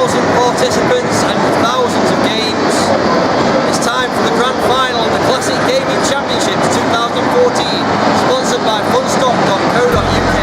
1,000 participants and thousands of games. It's time for the grand final of the Classic Gaming Championships 2014, sponsored by funstock.co.uk.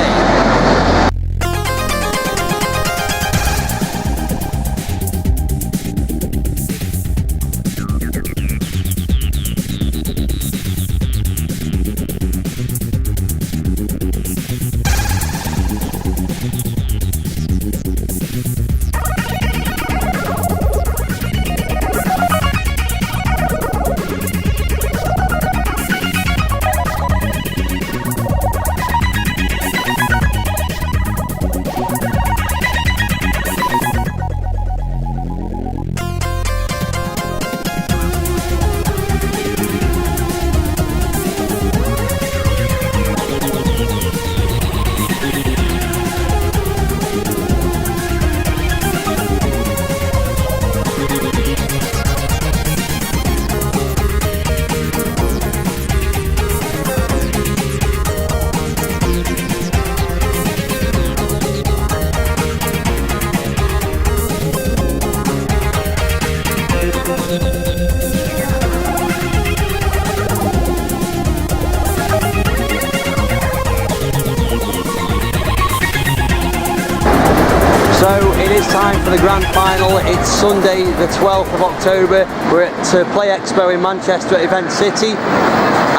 So it is time for the grand final. It's Sunday the 12th of October. We're at Play Expo in Manchester at Event City,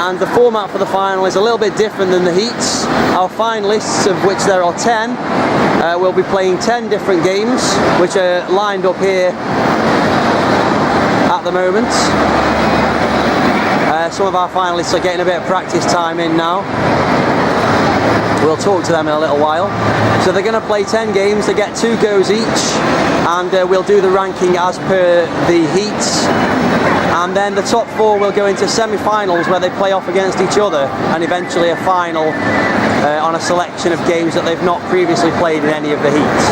and the format for the final is a little bit different than the heats. Our finalists, of which there are 10, will be playing 10 different games which are lined up here at the moment. Some of our finalists are getting a bit of practice time in now. We'll talk to them in a little while. So they're going to play 10 games, they get 2 goes each, and we'll do the ranking as per the heats. And then the top 4 will go into semi-finals where they play off against each other, and eventually a final on a selection of games that they've not previously played in any of the heats.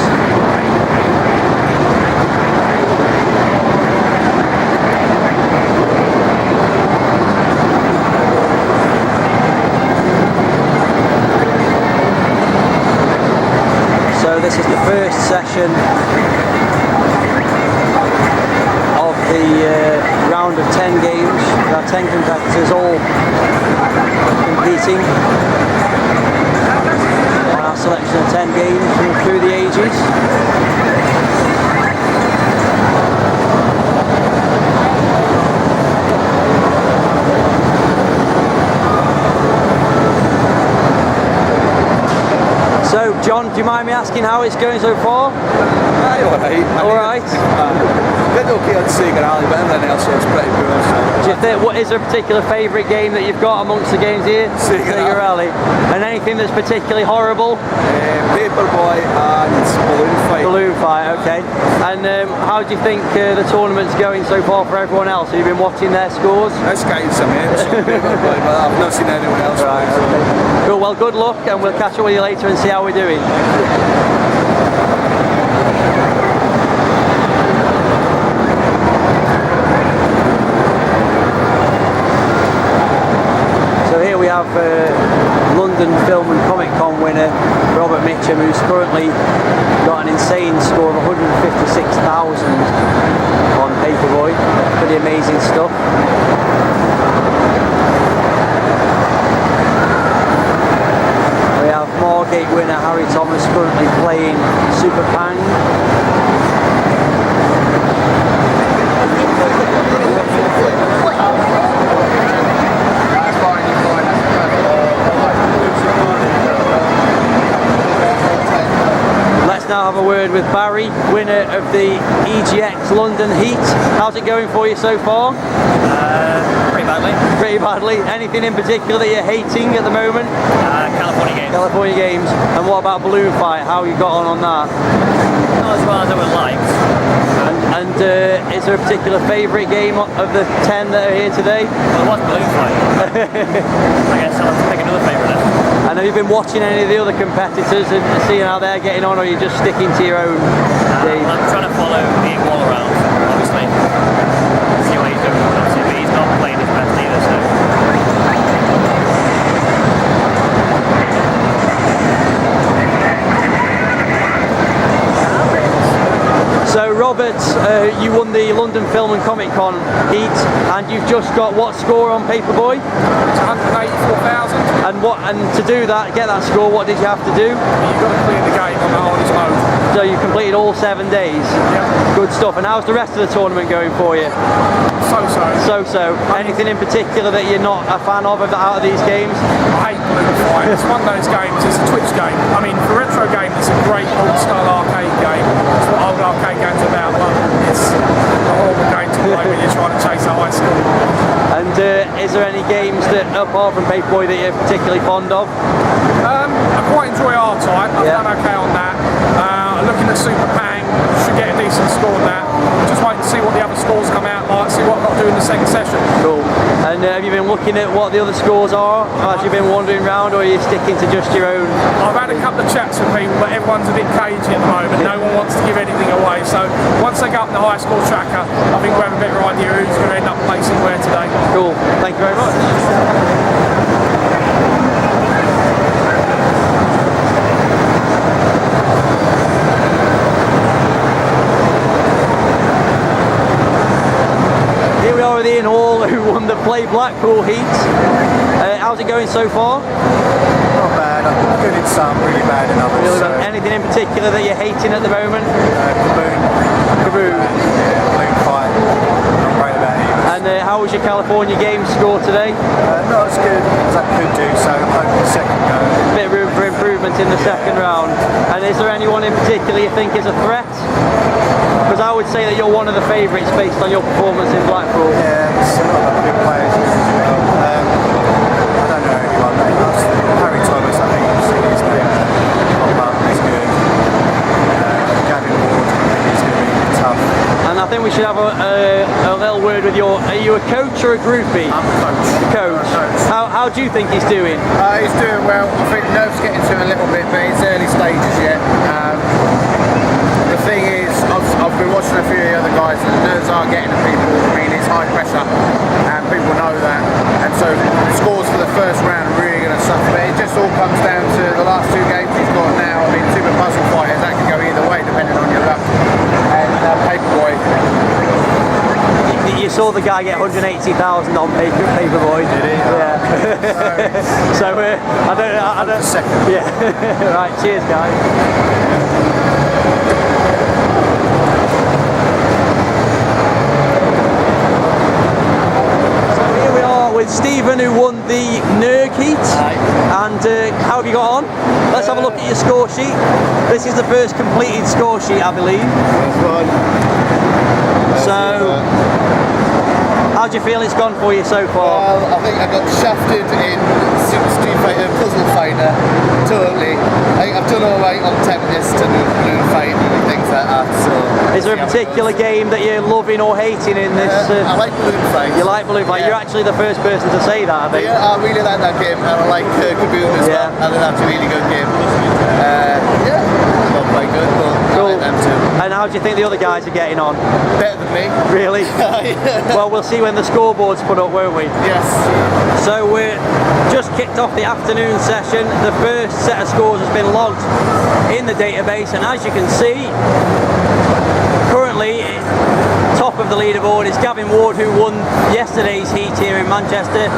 This is the first session of the round of 10 games. There are 10 competitors all competing on our selection of 10 games from through the ages. So, John, do you mind me asking how it's going so far? Aye, alright. Did okay on Sega Rally, but everything else was pretty poor. So. Do you think, what is there a particular favourite game that you've got amongst the games here? Sega Rally. And anything that's particularly horrible? Paperboy and Balloon Fight. Balloon Fight, okay. And how do you think the tournament's going so far for everyone else? Have you been watching their scores? This guy's immense on Paperboy, but I've not seen anyone else. Right, okay. Cool, well good luck, and we'll catch up with you later and see how we're doing. So here we have London Film and Comic Con winner Robert Mitchum, who's currently got an insane score of 156,000 on Paperboy. Pretty amazing stuff. Margate winner Harry Thomas currently playing Super Pang. Let's now have a word with Barry, winner of the EGX London Heat. How's it going for you so far? Pretty badly. Pretty badly. Anything in particular that you're hating at the moment? California Games. California Games. And what about Balloon Fight? How you got on that? Not as well as I would like. And is there a particular favourite game of the 10 that are here today? Well, it was Balloon Fight. I guess I'll have to pick another favourite then. And have you been watching any of the other competitors and seeing how they're getting on, or are you just sticking to your own game? I'm trying to follow Ian Wall around, obviously. See what he's doing. Obviously, but he's not playing his best either, so. So Robert, you won the London Film and Comic Con heat, and you've just got what score on Paperboy? It's 184,000. And to do that, get that score, what did you have to do? You've got to clear the game on the hardest mode. So you completed all 7 days? Yep. Good stuff. And how's the rest of the tournament going for you? So-so. So-so. Anything in particular that you're not a fan of out of these games? I hate Balloon Fight. It's one of those games, it's a Twitch game. I mean, for retro game, it's a great old-style arcade game. It's what old arcade games are about, but it's a horrible game to play when you're trying to chase a high score. And is there any games that, apart from Paperboy, that you're particularly fond of? I quite enjoy R-Type. I've done okay on that. Looking at Super Pang, should get a decent score on that. Just wait and see what the other scores come out like, see what I've got to do in the second session. Cool. And have you been looking at what the other scores are as you've been wandering around, or are you sticking to just your own? I've had a couple of chats with people, but everyone's a bit cagey at the moment. No one wants to give anything away. So once they go up in the high score tracker, I think we'll have a better idea who's going to end up placing where today. Cool. Thank you very much. Ian Hall, who won the Play Blackpool heat. How's it going so far? Not bad. I'm good in some, really bad in others. Really bad. Anything in particular that you're hating at the moment? Kaboom. Yeah, Balloon Fight. Not great about it. And how was your California Games score today? Not as good as I could do, so I'm hoping the second go. Bit of room for improvement in the second round. And is there anyone in particular you think is a threat? Because I would say that you're one of the favourites based on your performance in Blackpool. Yeah, it's a lot of good players as well. I don't know anyone. Harry Thomas, I think, is good. He's good. Gavin Ward, I think he's going to be tough. And I think we should have a little word with your... Are you a coach or a groupie? I'm a coach. Coach. How do you think he's doing? He's doing well. I think nerves getting to him a little bit, but it's early stages yet. The thing is, I've been watching a few of the other guys, and the nerves are getting to people. I mean, it's high pressure, and people know that. And so the scores for the first round are really going to suffer. But it just all comes down to the last 2 games he's got now. I mean, Super Puzzle Fighters, that can go either way depending on your luck. And Paperboy. You saw the guy get 180,000 on Paperboy. Did he? Yeah. So I don't. Second. Yeah. Right. Cheers, guys. With Stephen, who won the NERG heat. And how have you got on? Let's have a look at your score sheet. This is the first completed score sheet, I believe. That's right. So, how do you feel it's gone for you so far? Well, I think I got shafted in Super Street Fighter, Puzzle Fighter, totally. I've done alright on Tempest and Balloon Fight and things like that. So is there a particular game that you're loving or hating in this? I like Balloon Fight. You like Balloon Fight? Yeah. You're actually the first person to say that, I think. Yeah, I really like that game, and I like Kaboom as well. I think that's a really good game. Yeah, not quite good, but I like them too. And how do you think the other guys are getting on? Better than me. Really? Well, we'll see when the scoreboard's put up, won't we? Yes. So we're just kicked off the afternoon session. The first set of scores has been logged in the database, and as you can see, currently top of the leaderboard is Gavin Ward, who won yesterday's heat here in Manchester.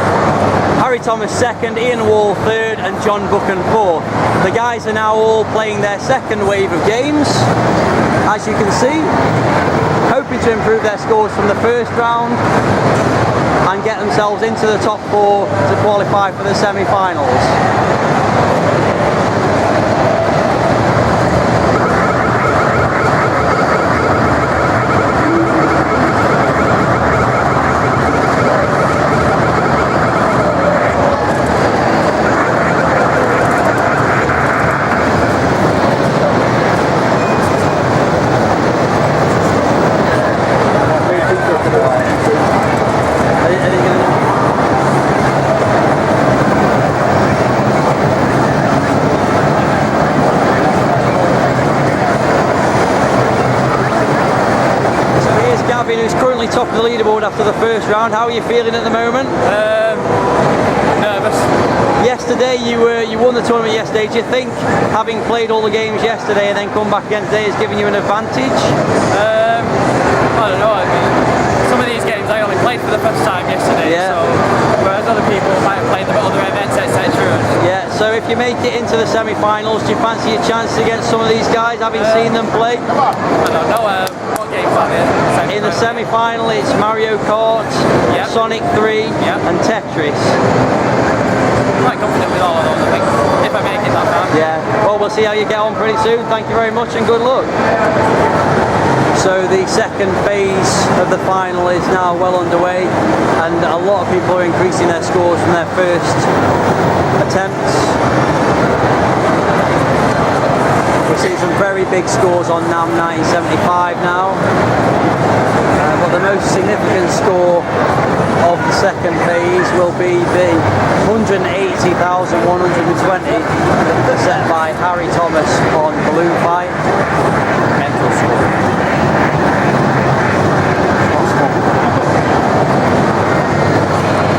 Harry Thomas second, Ian Wall third, and John Buchan fourth. The guys are now all playing their second wave of games, as you can see, hoping to improve their scores from the first round and get themselves into the top 4 to qualify for the semi-finals. Who's currently top of the leaderboard after the first round. How are you feeling at the moment? Nervous. Yesterday you won the tournament yesterday. Do you think having played all the games yesterday and then come back again today has given you an advantage? I don't know. I mean, some of these games I only played for the first time yesterday. Yeah. So whereas other people might have played them at other events, etc. Yeah, so if you make it into the semi-finals, do you fancy your chance against some of these guys, having seen them play? I don't know. What games are there? In the semi-final, it's Mario Kart, Yep. Sonic 3, Yep. and Tetris. Quite confident with all of those, I think, if I make it that far. Yeah, well, we'll see how you get on pretty soon. Thank you very much and good luck. So the second phase of the final is now well underway, and a lot of people are increasing their scores from their first attempts. We're seeing some very big scores on NAM 1975 now, but the most significant score of the second phase will be the 180,120 set by Harry Thomas on Balloon Fight. Mental score.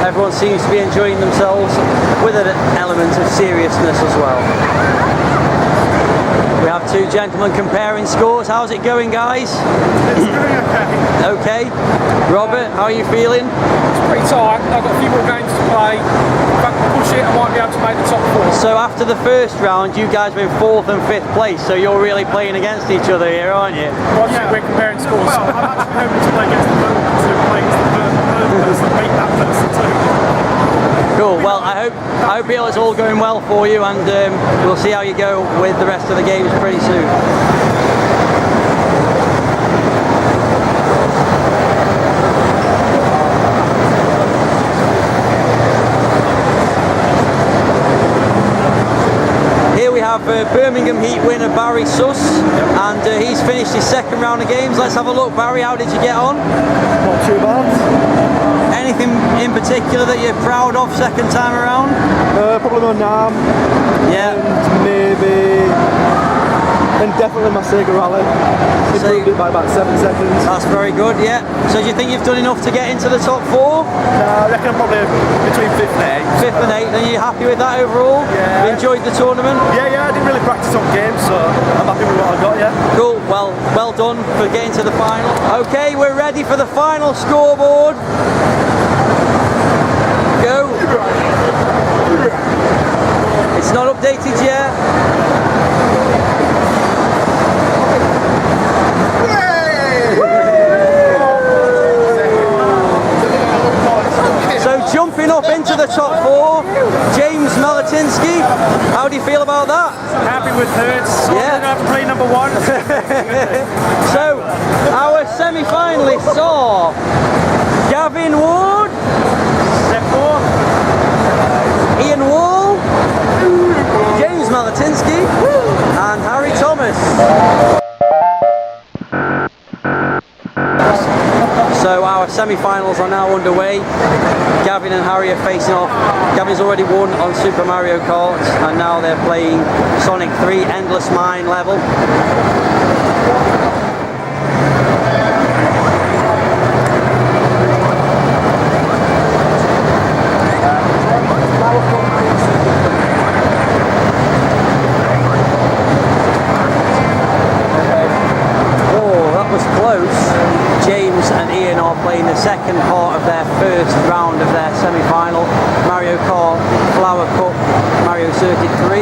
Everyone seems to be enjoying themselves with an element of seriousness as well. We have two gentlemen comparing scores. How's it going, guys? It's going okay. Okay. Robert, how are you feeling? It's pretty tight. I've got a few more games to play. If I can push it, I might be able to make the top 4. So after the first round, you guys were in 4th and 5th place, so you're really playing against each other here, aren't you? Well, yeah, we're comparing scores. Well, I'm actually hoping to play against the person that beat that person too. Cool. Well, I hope it's all going well for you, and we'll see how you go with the rest of the games pretty soon. Here we have Birmingham Heat winner Barry Suss, and he's finished his second round of games. Let's have a look. Barry, how did you get on? Not too bad. Anything in particular that you're proud of second time around? Probably my NAM. Yeah. And definitely my Sega Rally. Improved it by about 7 seconds. That's very good, yeah. So do you think you've done enough to get into the top 4? I reckon I'm probably between 5th and 8th. 5th and 8th, and you happy with that overall? Yeah. You enjoyed the tournament? Yeah, I didn't really practice on games, so I'm happy with what I got, yeah. Cool, well done for getting to the final. Okay, we're ready for the final scoreboard. Go. It's not updated yet. So jumping up into the top 4, James Malatinsky. How do you feel about that? Happy with Hertz. Yeah. I'm going to have to play number 1. So our semi-finalists are Gavin Ward, Step 4. Ian Wall, James Malatinsky, and Harry Thomas. So our semi-finals are now underway. Gavin and Harry are facing off. Gavin's already won on Super Mario Kart, and now they're playing Sonic 3 Endless Mine level. James and Ian are playing the second part of their first round of their semi-final, Mario Kart Flower Cup Mario Circuit 3.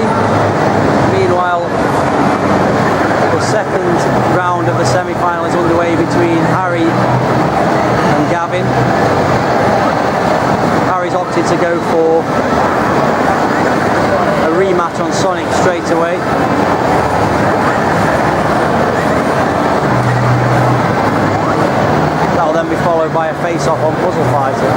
Meanwhile, the second round of the semi-final is underway between Harry and Gavin. Harry's opted to go for a rematch on Sonic straight away. That'll then be followed by a face-off on Puzzle Fighter.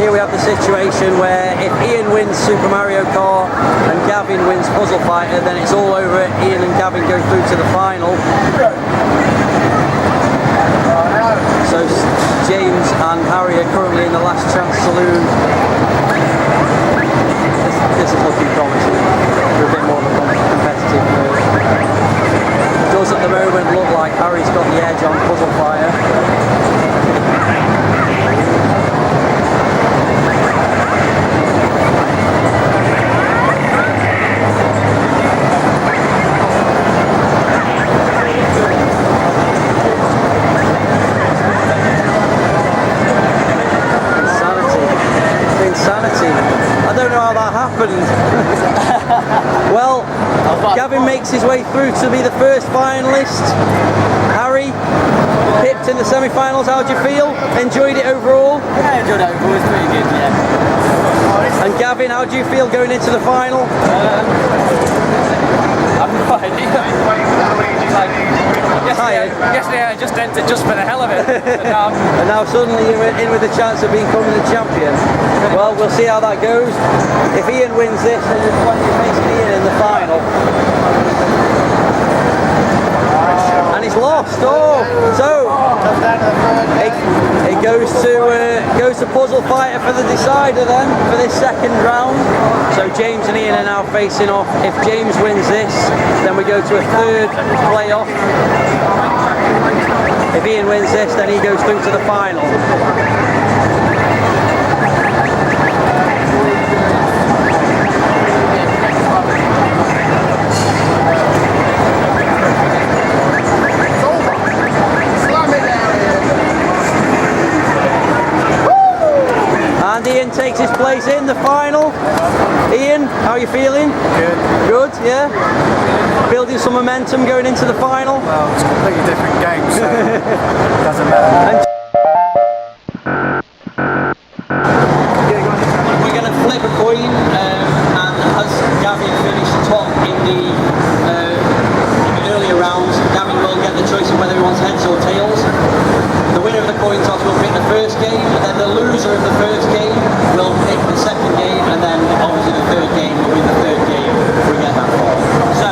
Here we have the situation where if Ian wins Super Mario Kart and Gavin wins Puzzle Fighter, then it's all over. Ian and Gavin go through to the final. So James and Harry are currently in the last chance saloon. This is looking promising for a bit more of a competitive move. Does at the moment look like Harry's got the edge on Puzzle Fighter. mind. Well, Gavin makes his way through to be the first finalist. Harry, pipped in the semi-finals. How do you feel? Enjoyed it overall? Yeah, I enjoyed it overall. It was pretty good, yeah. And Gavin, how do you feel going into the final? I'm no idea. Yesterday I just entered just for the hell of it. And now suddenly you're in with a chance of becoming the champion. Well, we'll see how that goes. If Ian wins this, then there's plenty of facing Ian in the final. And he's lost. Oh, so it goes to puzzle fighter for the decider then for this second round. So James and Ian are now facing off. If James wins this, then we go to a third playoff. If Ian wins this, then he goes through to the final. And Ian takes his place in the final. Ian, how are you feeling? Good. Good, yeah? Building some momentum going into the final? Well, it's a completely different game, so it doesn't matter. We're going to flip a coin, and as Gavin finished top in the earlier rounds, Gavin will get the choice of whether he wants heads or tails. The winner of the coin toss will pick the first game, and then the loser of the first game will pick the second game, and then obviously the third game will be the third game if we get that far. So,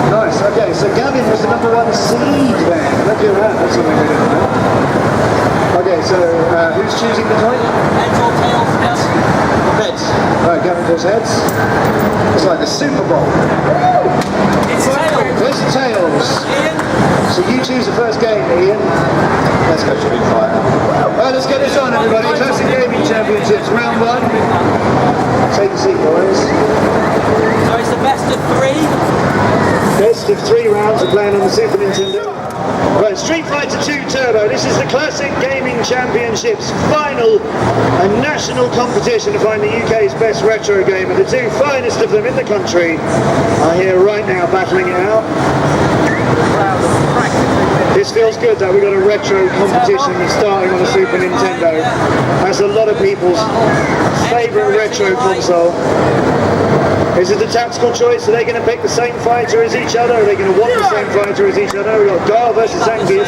Nice, okay, so Gavin was the number 1 seed then. Look at that, that's something we didn't know. Okay, so who's choosing the coin? heads or tails, yes? Heads. Right, Gavin does heads. It's like the Super Bowl. It's tails. It's tails. Ian? So you choose the first game, Ian. Let's go Street Fighter. Alright, let's get this on, everybody. Classic Gaming Championships, round 1. Take a seat, boys. So it's the best of 3. Best of 3 rounds of playing on the Super Nintendo. Right, Street Fighter 2 Turbo. This is the Classic Gaming Championships final and national competition to find the UK's best retro game, and the 2 finest of them in the country are here right now battling it out. This feels good that we've got a retro competition starting on the Super Nintendo. That's a lot of people's favourite retro console. Is it a tactical choice? Are they going to pick the same fighter as each other? Are they going to want the same fighter as each other? We've got Guile versus Zangief.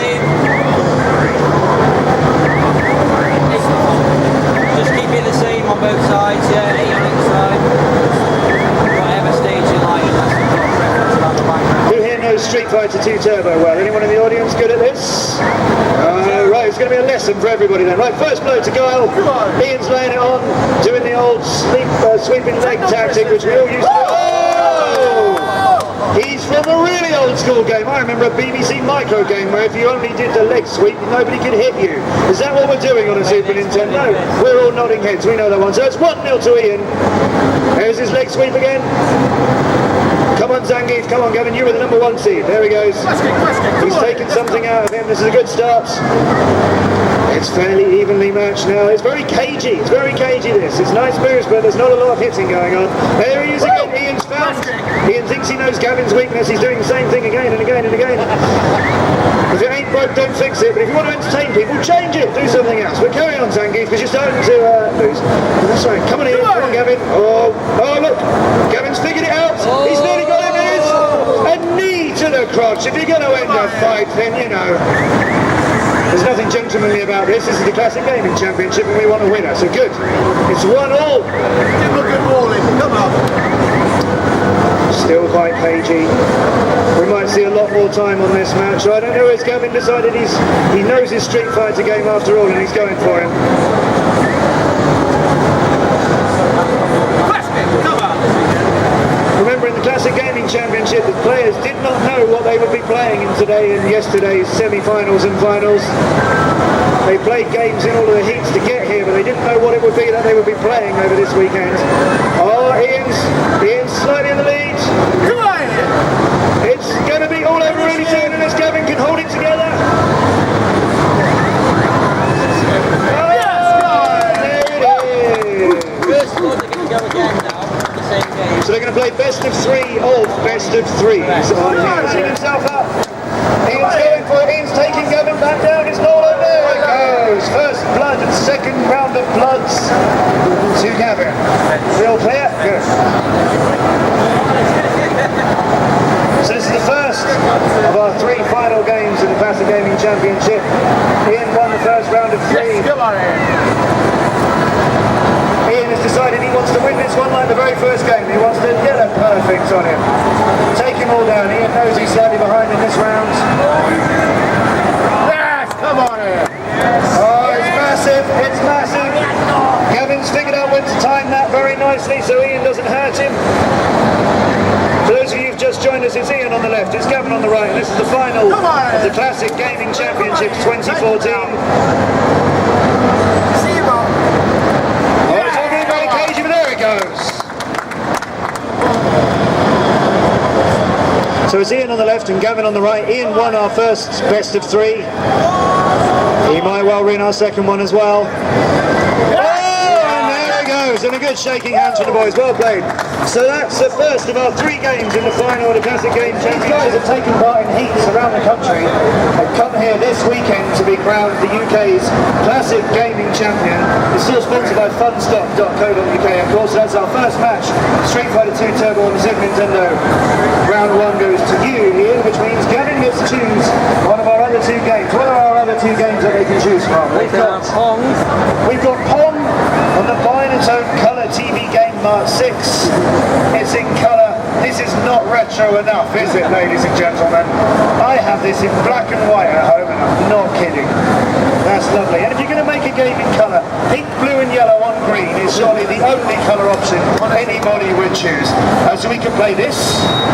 Just keep it the same on both sides, yeah, 8 on each side. Whatever stage you like, and that's the preference about the background. Who here knows Street Fighter 2 Turbo well? Anyone in the audience good at this? Right, it's going to be a lesson for everybody then. Right, first blow to Guile. Ian's laying it on, doing the old sweeping leg tactic, which we all used to do. Oh! He's from a really old school game. I remember a BBC Micro game where if you only did the leg sweep, nobody could hit you. Is that what we're doing on a Super Nintendo? We're all nodding heads, we know that one. So it's 1-0 to Ian. There's his leg sweep again. Come on, Zangief, come on, Gavin, you were the number 1 seed. There he goes. He's taken something out of him. This is a good start. It's fairly evenly matched now. It's very cagey. It's very cagey, this. It's nice moves, but there's not a lot of hitting going on. There he is again. Ian's found. Ian thinks he knows Gavin's weakness. He's doing the same thing again and again and again. If it ain't broke, don't fix it. But if you want to entertain people, change it. Do something else. But carry on, Zangief, because you're starting to lose. That's right. Come on, Ian. Come on, Gavin. Oh, look. Gavin's figured it out. He's nearly got him. A knee to the crotch. If you're going to end a fight, then, you know, there's nothing gentlemanly about this. This is the Classic Gaming Championship and we want a winner. So good. It's 1-1. Give him a good warning. Come on. Still quite cagey. We might see a lot more time on this match. So I don't know, has Gavin decided he knows his Street Fighter game after all and he's going for him. Remember, in the Classic Gaming Championship, the players did not know what they would be playing in today and yesterday's semi-finals and finals. They played games in all of the heats to get here, but they didn't know what it would be that they would be playing over this weekend. Oh, Ian's slightly in the lead. Come on! It's going to be all over really soon unless Gavin can hold it together. Oh, there it is. First one, they're going to go again now. best of threes on here. Set himself up. Ian's going for it. Ian's taking Gavin back down. It's not over. There it goes. First blood and second round of bloods to Gavin. Real clear? Good. So this is the first of our 3 final games in the Classic Gaming Championship. Ian won the first round of 3. Come on, Ian. Ian has decided he wants to win this one like the very first game. He wants to get a perfect on him. Take him all down. Ian knows he's slightly behind in this round. Yes, come on, Ian. Oh, it's massive. It's massive. Gavin's figured out when to time that very nicely so Ian doesn't hurt him. For those of you who've just joined us, it's Ian on the left, it's Gavin on the right, and this is the final of the Classic Gaming Championships 2014. See you, Bob. Oh, it's all going by the cage, but there it goes. So it's Ian on the left and Gavin on the right. Ian won our first best of 3. He might well win our second one as well. And a good shaking hands from the boys, well played. So that's the first of our 3 games in the final of the Classic Game Championship. These guys have taken part in heats around the country. They've come here this weekend to be crowned the UK's Classic Gaming Champion. It's still sponsored by funstock.co.uk. Of course, that's our first match. Street Fighter 2 Turbo on the Super Nintendo. Round 1 goes to you, Ian, which means Gavin gets to choose one of our other 2 games. What are our other 2 games that they can choose from? We've got Pong on the Binatone Colour TV Game Mark 6. It's in colour. This is not retro enough, is it, ladies and gentlemen? I have this in black and white at home, and I'm not kidding. That's lovely. And if you're going to make a game in colour, pink, blue and yellow on green is surely the only colour option anybody would choose. So we can play this,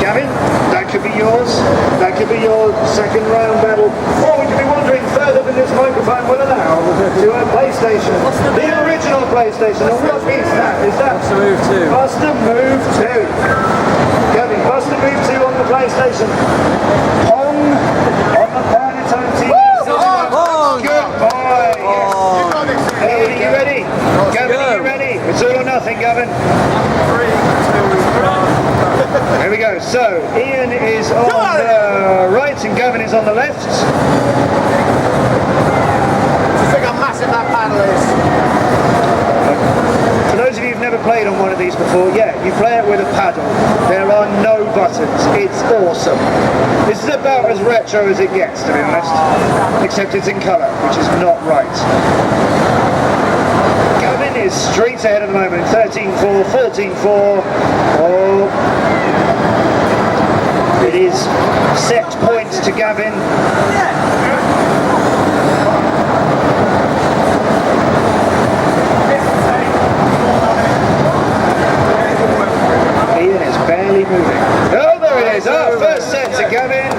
Gavin, that could be yours, that could be your second round battle, or we could be wandering further than this microphone will allow to a PlayStation. The original PlayStation. And what is that? Is that Buster Move 2? Buster Move 2. Gavin, Buster Move 2 on the PlayStation. Pong on the Binatone TV. Good boy. Yes. Hey, are you ready? Gavin, are you ready? It's all or nothing, Gavin. 3, 2, 1. Here we go. So, Ian is on the right and Gavin is on the left. You think how massive that paddle is? For those of you who've never played on one of these before, yeah, you play it with a paddle. There are no buttons. It's awesome. This is about as retro as it gets, to be honest. Except it's in colour, which is not right. Gavin is straight ahead at the moment. 13-4, 14-4. Oh. It is set points to Gavin. Ian is barely moving. Oh, there it is. Oh, first set to Gavin.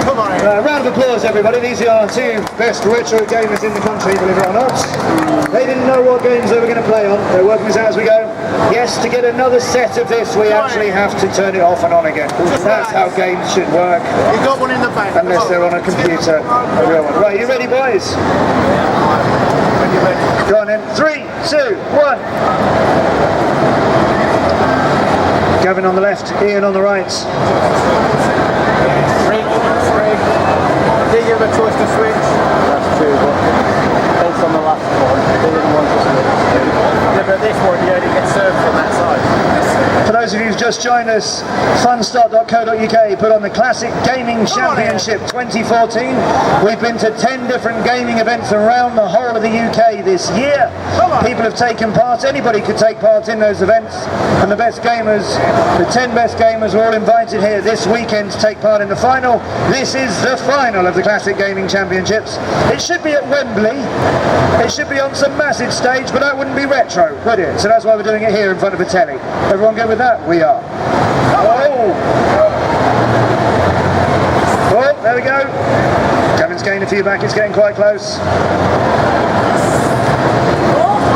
Come on, Ian. Round of applause, everybody. These are our 2 best retro gamers in the country, believe it or not. They didn't know what games they were going to play on. They're working this out as we go. Yes, to get another set of this, we actually have to turn it off and on again. That's how games should work. You've got one in the bank. Unless they're on a computer, a real one. Right, you ready, boys? When you're ready. Go on then. 3, 2, 1. Gavin on the left, Ian on the right. Rig. Did you have a choice to switch? That's true, but based on the last one, they didn't want to switch. Yeah, but this one you only get served from that side. For those of you who've just joined us, funstock.co.uk put on the Classic Gaming Championship 2014. We've been to 10 different gaming events around the whole of the UK this year. People have taken part, anybody could take part in those events, and the best gamers, the 10 best gamers are all invited here this weekend to take part in the final. This is the final of the Classic Gaming Championships. It should be at Wembley, it should be on some massive stage, but that wouldn't be retro, would it? So that's why we're doing it here in front of a telly. Everyone good with that? We are. Oh, there we go. Gavin's gained a few back, it's getting quite close.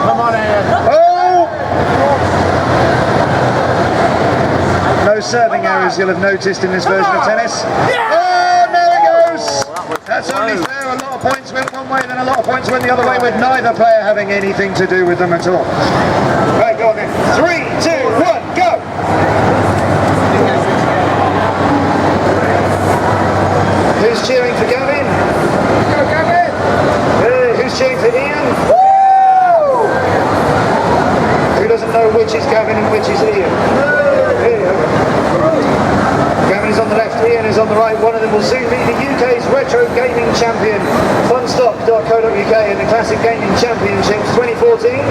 Come on, Ian. Oh! No serving errors you'll have noticed in this version of tennis. Oh, there it goes! That's only fair. A lot of points went one way, then a lot of points went the other way, with neither player having anything to do with them at all. Right, go on then. 3, 2, 1, go! Who's cheering for Gavin? Go, Gavin! Who's cheering for Ian? Who doesn't know which is Gavin and which is Ian? Gavin is on the left, Ian is on the right. One of them will soon be the UK's Retro Gaming Champion, funstock.co.uk, in the Classic Gaming Championships 2014.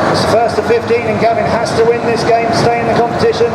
It's the first to 15 and Gavin has to win this game to stay in the competition.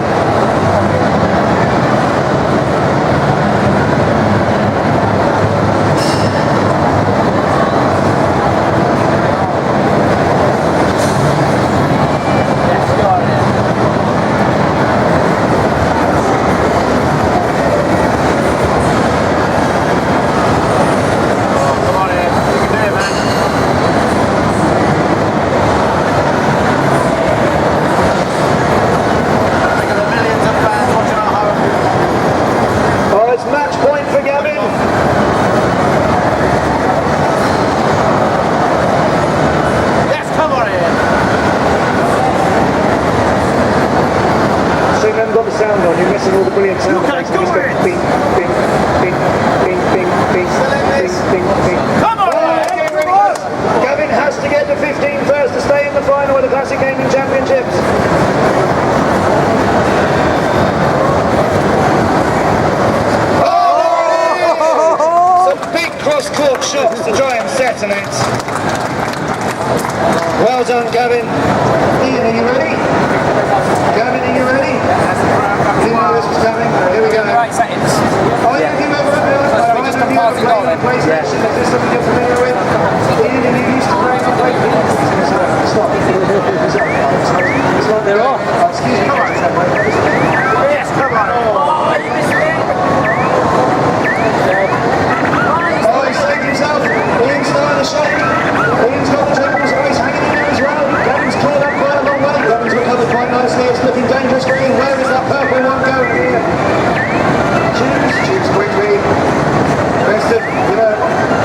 Gavin has to get to 15 first to stay in the final of the Classic Gaming Championships. Some big cross-court shots to try and settle it. Well done, Gavin. Ian, are you ready? Gavin, are you ready? You know this was coming. Here we go. Right settings. Oh, yeah, you remember PlayStation? Is this something you're familiar with? Ian, are you used to playing on PlayStation? Stop. They're off. Excuse me. Yes, come on. Oh, he's saved himself. Ian's starting the shot. Ian's got the tables always hanging in there as well. Gavin's cleared up quite a long way. Gavin's recovered quite nicely. It's looking dangerous for Ian. Where is that purple one going here? Choose quickly.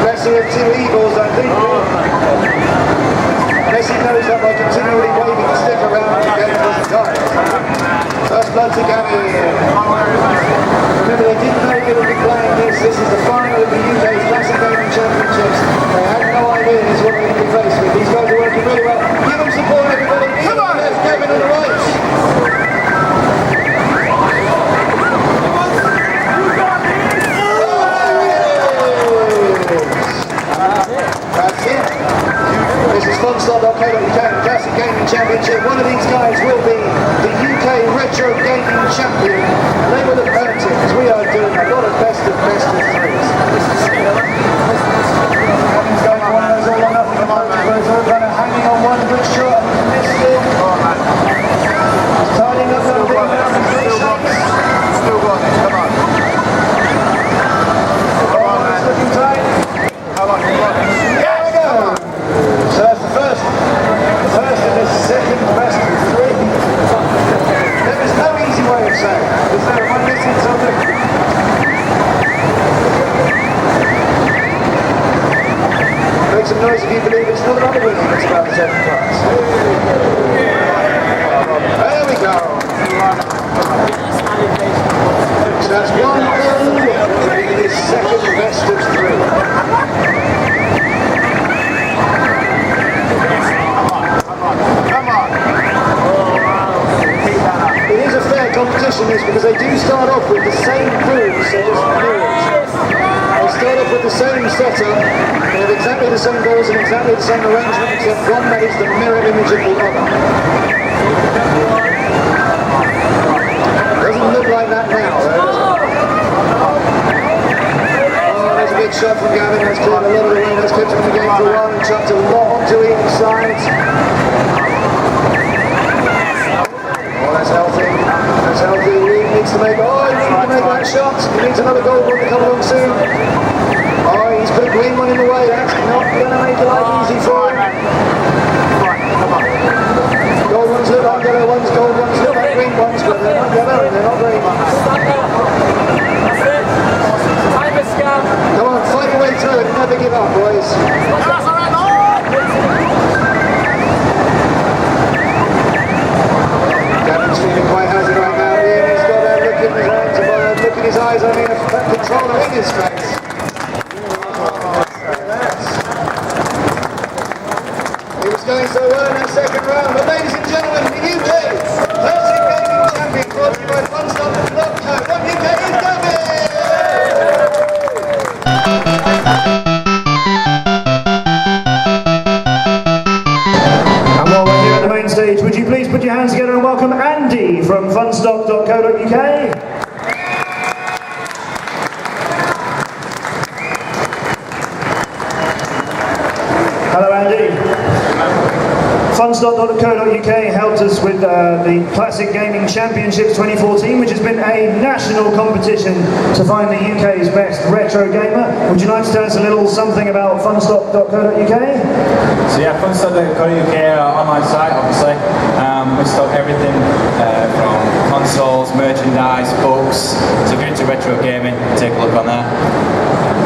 Lesser of two evils, I think. Messi knows that by continually waving the stick around and Gavin doesn't die. First blood to Gavin. Remember, they didn't know they would be playing this. This is the final of the UK's Classic Gaming Championships. They had no idea this is what they're going to be faced with. These guys are working really well. Give them support, everybody. Come on, left, Gavin on the right. That's it. This is funstock.co.uk, Classic Gaming Championship. One of these guys will be the UK Retro Gaming Champion. They will have earned it, because we are doing a lot of best of threes. Gavin's going for one of those all or nothing approaches, all kind of hanging on one good shot and missed it. He's tidying up a little bit now. Still got it, come on. It's looking tight. How long you got it? There we go. So that's the first and the second best of three. There is no easy way of saying it. Is there one missing something? Make some noise if you believe it's not about the winning, it's about the second class. There we go. So that's 1-0 in his second best of three. It is a fair competition, this, because they do start off with the same rules, so just mirrors. They start off with the same setup, they have exactly the same balls and exactly the same arrangement, except one that is the mirror image of the other. Doesn't look like that now, though, does it? Oh, there's a big shot from Gavin, that's cleared a lot of the way, that's kept him in the game for a while and chucked a lot onto each side. Oh, that's healthy. That's healthy. He needs to make. Oh, he needs to make that shot. He needs another gold one to come along soon. Oh, he's put a green one in the way. That's not going to make it life easy for him. Gold ones look like yellow ones. Gold ones look like green ones, but they're not yellow and they're not green. Come on, fight your way through it. Never give up, boys. Gavin's feeling quite hazy right now. Ian has got that look in his hands. guy's having a controller in his face. He was going so well in that second round, but ladies and gentlemen, the UK Classic Gaming Champion, brought to you by Funstop.co.uk, is Gavin! And while we're here at the main stage, would you please put your hands together and welcome Andy from Funstop.co.uk. Hello Andy. Funstop.co.uk helped us with the Classic Gaming Championships 2014, which has been a national competition to find the UK's best retro gamer. Would you like to tell us a little something about Funstop.co.uk? So yeah, Funstop.co.uk online site, obviously. We stock everything from consoles, merchandise, books. So if you're into retro gaming, take a look on there.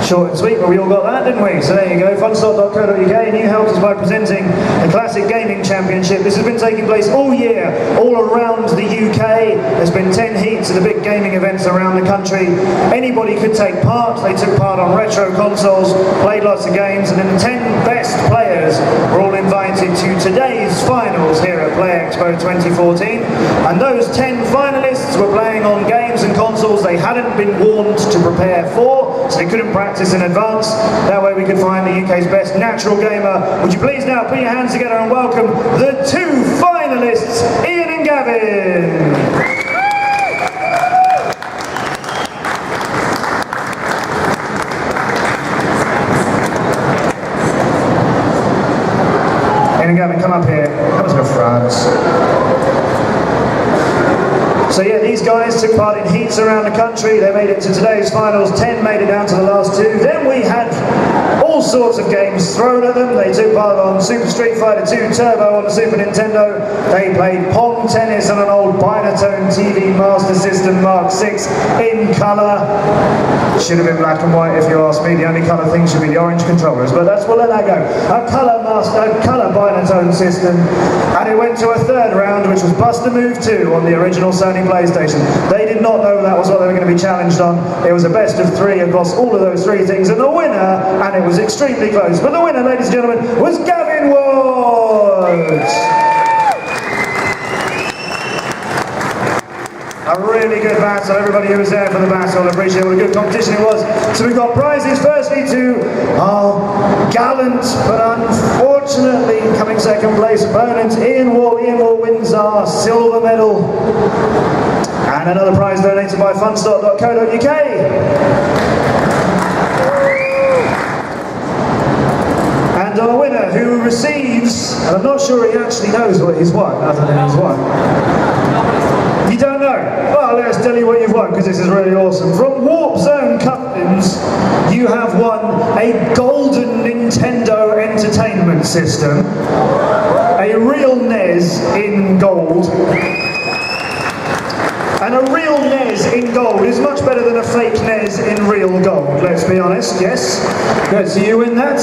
Short and sweet, but we all got that, didn't we? So there you go, Funstop.co.uk, and you helped us by presenting the Classic Gaming Championship. This has been taking place all year, all around the UK. There's been 10 heats of the big gaming events around the country. Anybody could take part. They took part on retro consoles, played lots of games, and then the 10 best players were all invited to today's finals here at Play Expo 2014. And those 10 finalists were playing on games and consoles they hadn't been warned to prepare for, so they couldn't practice in advance. That way we could find the UK's best natural gamer. Would you please now put your hands together and welcome the 2 finalists, Ian and Gavin. Ian and Gavin, come up here. Come to France. So yeah, these guys took part in heats around the country. They made it to today's finals. 10 made it down to the last 2. Then we had all sorts of games thrown at them. They took part on Super Street Fighter 2 Turbo on the Super Nintendo. They played Pong tennis on an old Binatone TV Master System Mark 6 in colour. Should have been black and white if you ask me. The only colour thing should be the orange controllers, but we'll let that go. A colour Binatone system. And it went to a 3rd round, which was Buster Move 2 on the original Sony PlayStation. They did not know that was what they were going to be challenged on. It was a best of 3 across all of those 3 things, and the winner, and it was extremely close, but the winner, ladies and gentlemen, was Gavin Ward! A really good battle. Everybody who was there for the battle, appreciate what a good competition it was. So we've got prizes firstly to our gallant but unfortunately coming 2nd place opponent, Ian Wall. Ian Wall wins our silver medal. And another prize donated by Funstop.co.uk. And our winner, who receives, and I'm not sure he actually knows what he's won, other than he's won. You don't know? Well, let's tell you what you've won, because this is really awesome. From Warp Zone Customs, you have won a golden Nintendo Entertainment System, a real NES in gold. And a real NES in gold is much better than a fake NES in real gold, let's be honest, yes? Good, so you win that.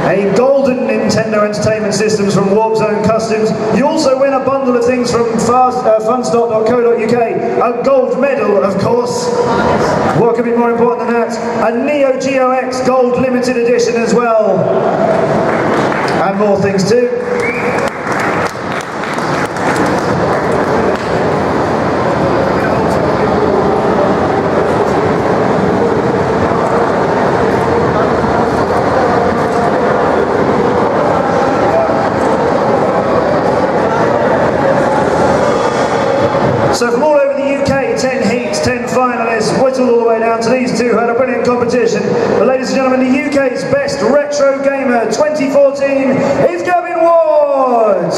A golden Nintendo Entertainment Systems from Warp Zone Customs. You also win a bundle of things from Funstop.co.uk. A gold medal, of course. What could be more important than that? A Neo Geo X Gold Limited Edition as well. And more things too. So from all over the UK, 10 heats, 10 finalists, whittled all the way down to these 2 who had a brilliant competition. But ladies and gentlemen, the UK's best retro gamer 2014 is Gavin Ward!